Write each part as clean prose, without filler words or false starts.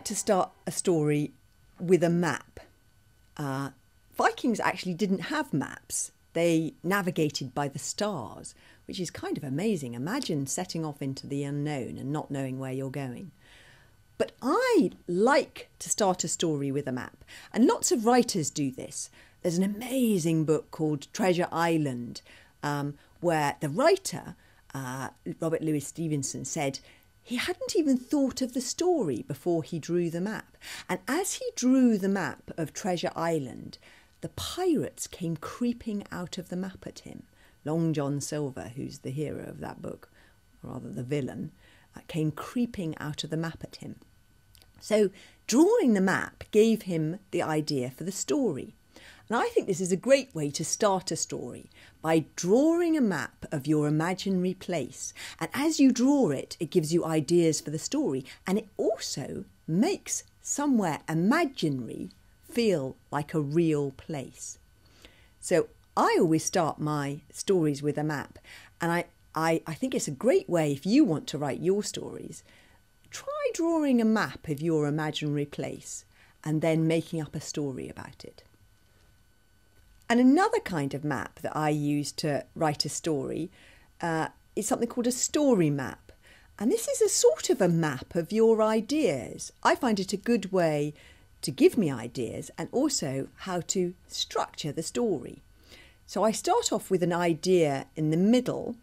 to start a story with a map. Vikings actually didn't have maps. They navigated by the stars, which is kind of amazing. Imagine setting off into the unknown and not knowing where you're going. But I like to start a story with a map, and lots of writers do this. There's an amazing book called Treasure Island, where the writer, Robert Louis Stevenson, said he hadn't even thought of the story before he drew the map. And as he drew the map of Treasure Island, the pirates came creeping out of the map at him. Long John Silver, who's the hero of that book, or rather the villain, came creeping out of the map at him. So drawing the map gave him the idea for the story. And I think this is a great way to start a story, by drawing a map of your imaginary place. And as you draw it, it gives you ideas for the story. And it also makes somewhere imaginary feel like a real place. So I always start my stories with a map. And I think it's a great way, if you want to write your stories, try drawing a map of your imaginary place and then making up a story about it. And another kind of map that I use to write a story is something called a story map. And this is a sort of a map of your ideas. I find it a good way to give me ideas and also how to structure the story. So I start off with an idea in the middle,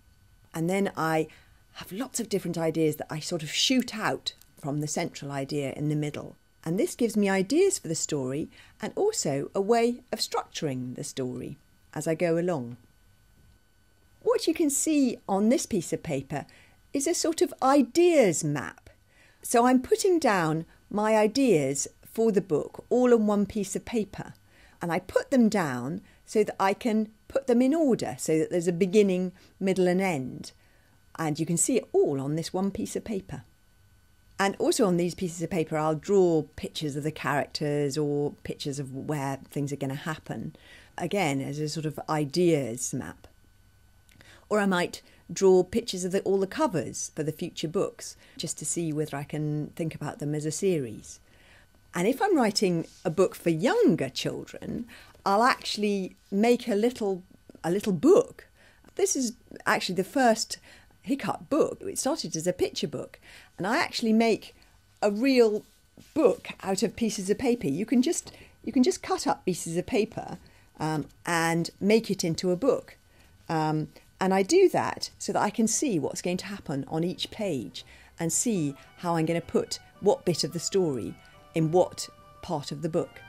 and then I have lots of different ideas that I sort of shoot out from the central idea in the middle. And this gives me ideas for the story and also a way of structuring the story as I go along. What you can see on this piece of paper is a sort of ideas map. So I'm putting down my ideas for the book all on one piece of paper, and I put them down so that I can put them in order, so that there's a beginning, middle and end. And you can see it all on this one piece of paper. And also on these pieces of paper, I'll draw pictures of the characters or pictures of where things are going to happen, again, as a sort of ideas map. Or I might draw pictures of all the covers for the future books, just to see whether I can think about them as a series. And if I'm writing a book for younger children, I'll actually make a little book. This is actually the first Hiccup book. It started as a picture book, and I actually make a real book out of pieces of paper. You can just cut up pieces of paper and make it into a book. And I do that so that I can see what's going to happen on each page and see how I'm going to put what bit of the story in what part of the book.